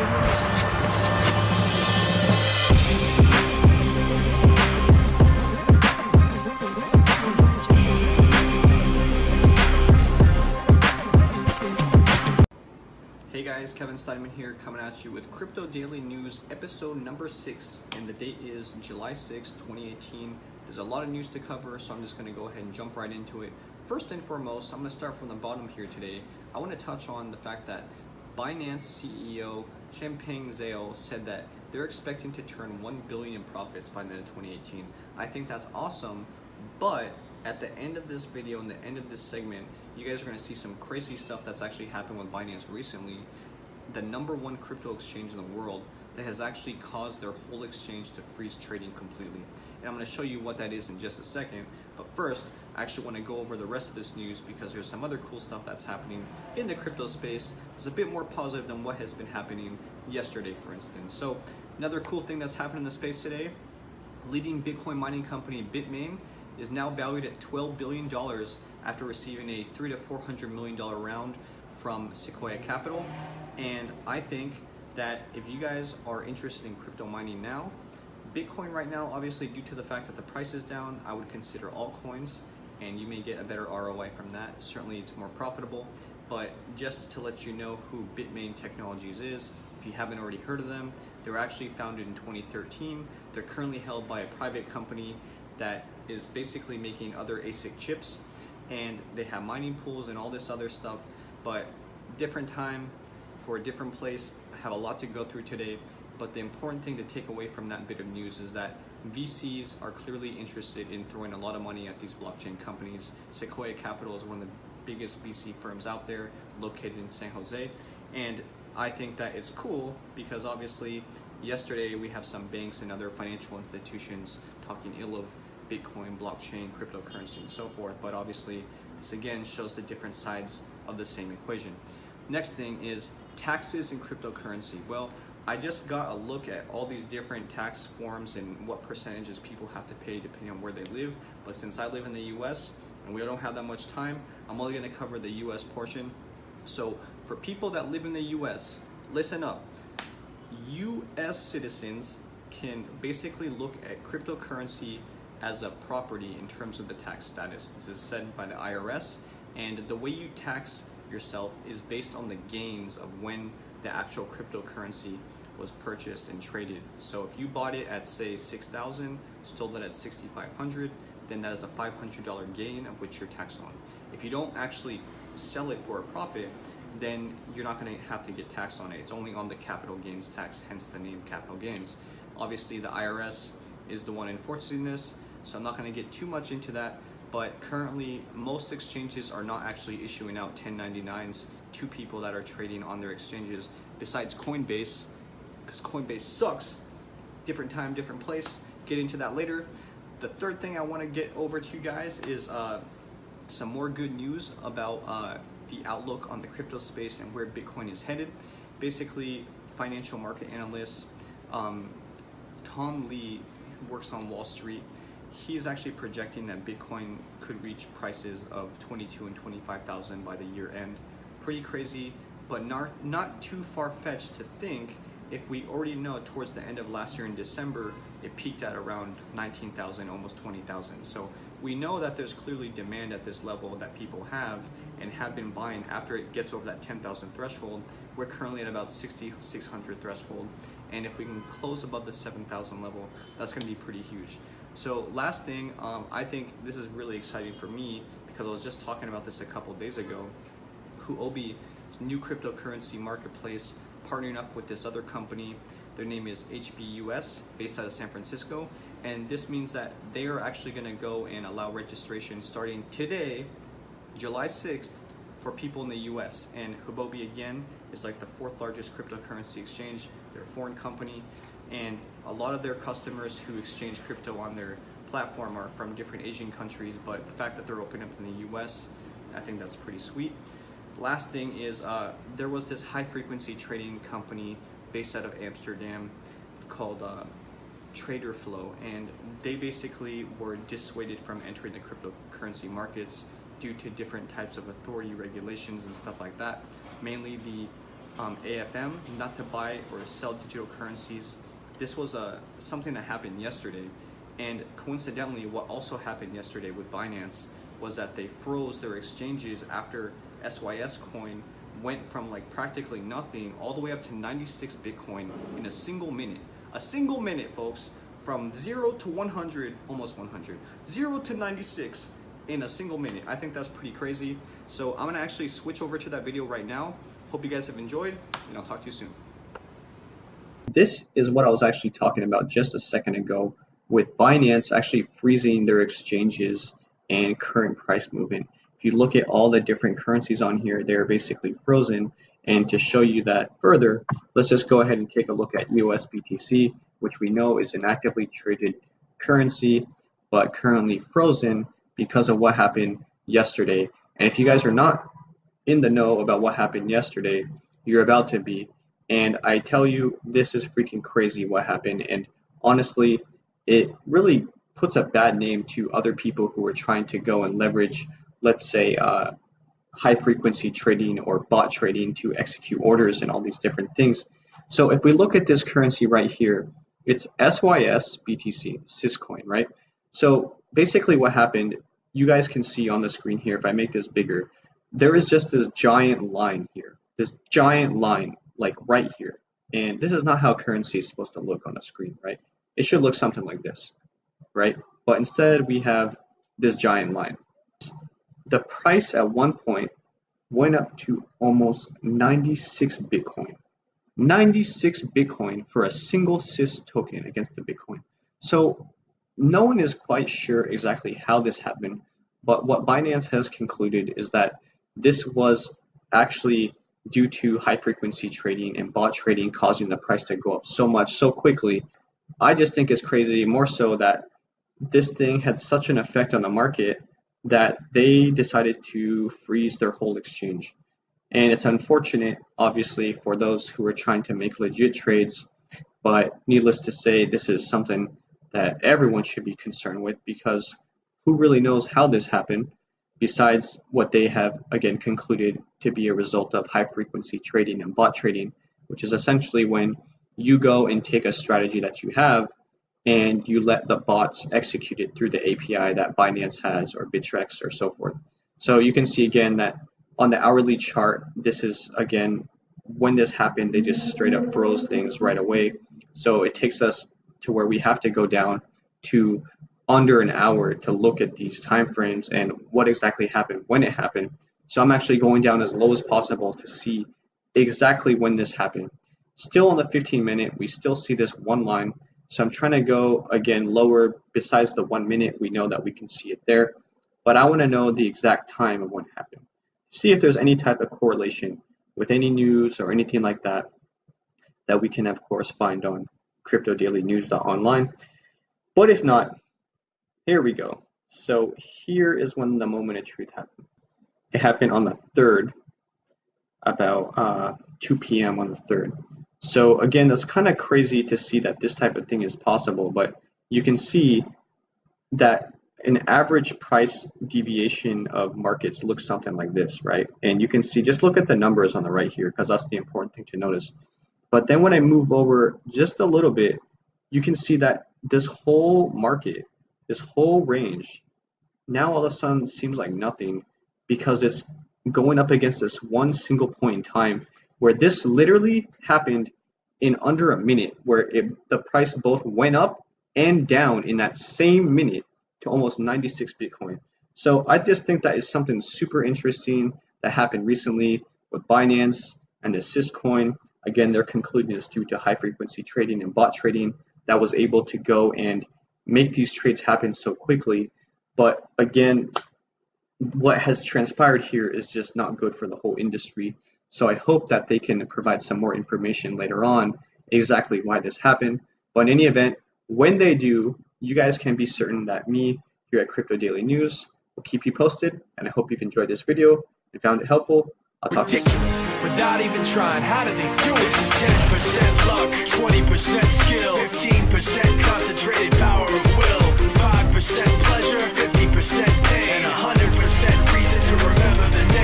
Hey guys, Kevin Steinman here, coming at you with Crypto Daily News episode number 6, and the date is July 6th, 2018. There's a lot of news to cover, so I'm just going to go ahead and jump right into it. First and foremost, I'm going to start from the bottom here today. I want to touch on the fact that Binance CEO Changpeng Zhao said that they're expecting to turn 1 billion in profits by the end of 2018. I think that's awesome, but at the end of this video and the end of this segment, you guys are going to see some crazy stuff that's actually happened with Binance recently. The #1 crypto exchange in the world that has actually caused their whole exchange to freeze trading completely. And I'm going to show you what that is in just a second. But first, I actually want to go over the rest of this news because there's some other cool stuff that's happening in the crypto space. It's a bit more positive than what has been happening yesterday, for instance. So another cool thing that's happened in the space today, leading Bitcoin mining company Bitmain is now valued at $12 billion after receiving a $300 to $400 million round from Sequoia Capital. And I think that if you guys are interested in crypto mining now, Bitcoin right now, obviously due to the fact that the price is down, I would consider altcoins, and you may get a better ROI from that. Certainly it's more profitable, but just to let you know who Bitmain Technologies is, if you haven't already heard of them, they were actually founded in 2013. They're currently held by a private company that is basically making other ASIC chips, and they have mining pools and all this other stuff, but different time for a different place. I have a lot to go through today, but the important thing to take away from that bit of news is that VCs are clearly interested in throwing a lot of money at these blockchain companies. Sequoia Capital is one of the biggest VC firms out there, located in San Jose, and I think that it's cool because obviously yesterday we have some banks and other financial institutions talking ill of Bitcoin, blockchain, cryptocurrency, and so forth, but obviously this again shows the different sides of the same equation. Next thing is taxes and cryptocurrency. Well, I just got a look at all these different tax forms and what percentages people have to pay depending on where they live, but since I live in the US and we don't have that much time, I'm only going to cover the US portion. So for people that live in the US, listen up. US citizens can basically look at cryptocurrency as a property in terms of the tax status. This is said by the IRS, and the way you tax yourself is based on the gains of when the actual cryptocurrency was purchased and traded. So if you bought it at say 6,000, sold it at 6,500, then that is a $500 gain of which you're taxed on. If you don't actually sell it for a profit, then you're not going to have to get taxed on it. It's only on the capital gains tax, hence the name capital gains. Obviously the IRS is the one enforcing this, so I'm not going to get too much into that, but currently most exchanges are not actually issuing out 1099s to people that are trading on their exchanges, besides Coinbase, because Coinbase sucks. Different time, different place. Get into that later. The third thing I want to get over to you guys is some more good news about the outlook on the crypto space and where Bitcoin is headed. Basically, financial market analyst Tom Lee works on Wall Street. He's actually projecting that Bitcoin could reach prices of 22 and 25,000 by the year end. Pretty crazy, but not too far-fetched to think if we already know towards the end of last year in December, it peaked at around 19,000, almost 20,000. So we know that there's clearly demand at this level that people have and have been buying after it gets over that 10,000 threshold. We're currently at about 6,600 threshold. And if we can close above the 7,000 level, that's gonna be pretty huge. So last thing, I think this is really exciting for me because I was just talking about this a couple days ago. Huobi, new cryptocurrency marketplace, partnering up with this other company. Their name is HBUS, based out of San Francisco. And this means that they are actually gonna go and allow registration starting today, July 6th, for people in the US. And Huobi again is like the 4th largest cryptocurrency exchange. They're a foreign company, and a lot of their customers who exchange crypto on their platform are from different Asian countries, but the fact that they're opening up in the US, I think that's pretty sweet. Last thing is there was this high frequency trading company based out of Amsterdam called Trader Flow, and they basically were dissuaded from entering the cryptocurrency markets due to different types of authority regulations and stuff like that. Mainly the AFM, not to buy or sell digital currencies. This was something that happened yesterday, and coincidentally what also happened yesterday with Binance was that they froze their exchanges after SYS coin went from like practically nothing all the way up to 96 Bitcoin in a single minute. A single minute, folks, from 0 to 100, almost 100, 0 to 96 in a single minute. I think that's pretty crazy. So I'm gonna actually switch over to that video right now. Hope you guys have enjoyed, and I'll talk to you soon. This is what I was actually talking about just a second ago with Binance actually freezing their exchanges and current price movement. If you look at all the different currencies on here, they're basically frozen. And to show you that further, let's just go ahead and take a look at USBTC, which we know is an actively traded currency, but currently frozen because of what happened yesterday. And if you guys are not in the know about what happened yesterday, you're about to be. And I tell you, this is freaking crazy what happened. And honestly, it really puts a bad name to other people who are trying to go and leverage, let's say, high frequency trading or bot trading to execute orders and all these different things. So if we look at this currency right here, it's SYS BTC, Syscoin, right? So basically what happened, you guys can see on the screen here, if I make this bigger, there is just this giant line here, this giant line like right here. And this is not how currency is supposed to look on the screen, right? It should look something like this, right? But instead we have this giant line. The price at one point went up to almost 96 Bitcoin. 96 Bitcoin for a single SYS token against the Bitcoin. So no one is quite sure exactly how this happened, but what Binance has concluded is that this was actually due to high frequency trading and bot trading causing the price to go up so much so quickly. I just think it's crazy, more so that this thing had such an effect on the market that they decided to freeze their whole exchange. And it's unfortunate, obviously, for those who are trying to make legit trades, but needless to say, this is something that everyone should be concerned with, because who really knows how this happened besides what they have, again, concluded to be a result of high frequency trading and bot trading, which is essentially when you go and take a strategy that you have and you let the bots execute it through the API that Binance has or Bittrex or so forth. So you can see again that on the hourly chart, this is again, when this happened, they just straight up froze things right away. So it takes us to where we have to go down to under an hour to look at these time frames and what exactly happened when it happened. So I'm actually going down as low as possible to see exactly when this happened. Still on the 15-minute, we still see this one line. So I'm trying to go again lower. Besides the 1 minute, we know that we can see it there, but I want to know the exact time of when it happened. See if there's any type of correlation with any news or anything like that that we can of course find on cryptodailynews.online. But if not, here we go. So here is when the moment of truth happened. It happened on the 3rd, about 2 p.m. on the 3rd. So again, that's kind of crazy to see that this type of thing is possible, but you can see that an average price deviation of markets looks something like this, right? And you can see, just look at the numbers on the right here, because that's the important thing to notice. But then when I move over just a little bit, you can see that this whole market, this whole range, now all of a sudden seems like nothing, because it's going up against this one single point in time where this literally happened in under a minute, where the price both went up and down in that same minute to almost 96 Bitcoin. So I just think that is something super interesting that happened recently with Binance and the Syscoin. Again, they're concluding it's due to high frequency trading and bot trading that was able to go and make these trades happen so quickly. But again, what has transpired here is just not good for the whole industry. So I hope that they can provide some more information later on exactly why this happened. But in any event, when they do, you guys can be certain that me here at Crypto Daily News will keep you posted. And I hope you've enjoyed this video and found it helpful. I'll talk to you soon. Without even trying, how do they do it? This is 10% luck, 20% skill, 15% concentrated power of will, 5% pleasure, 50% pain, and 100% reason to remember the name.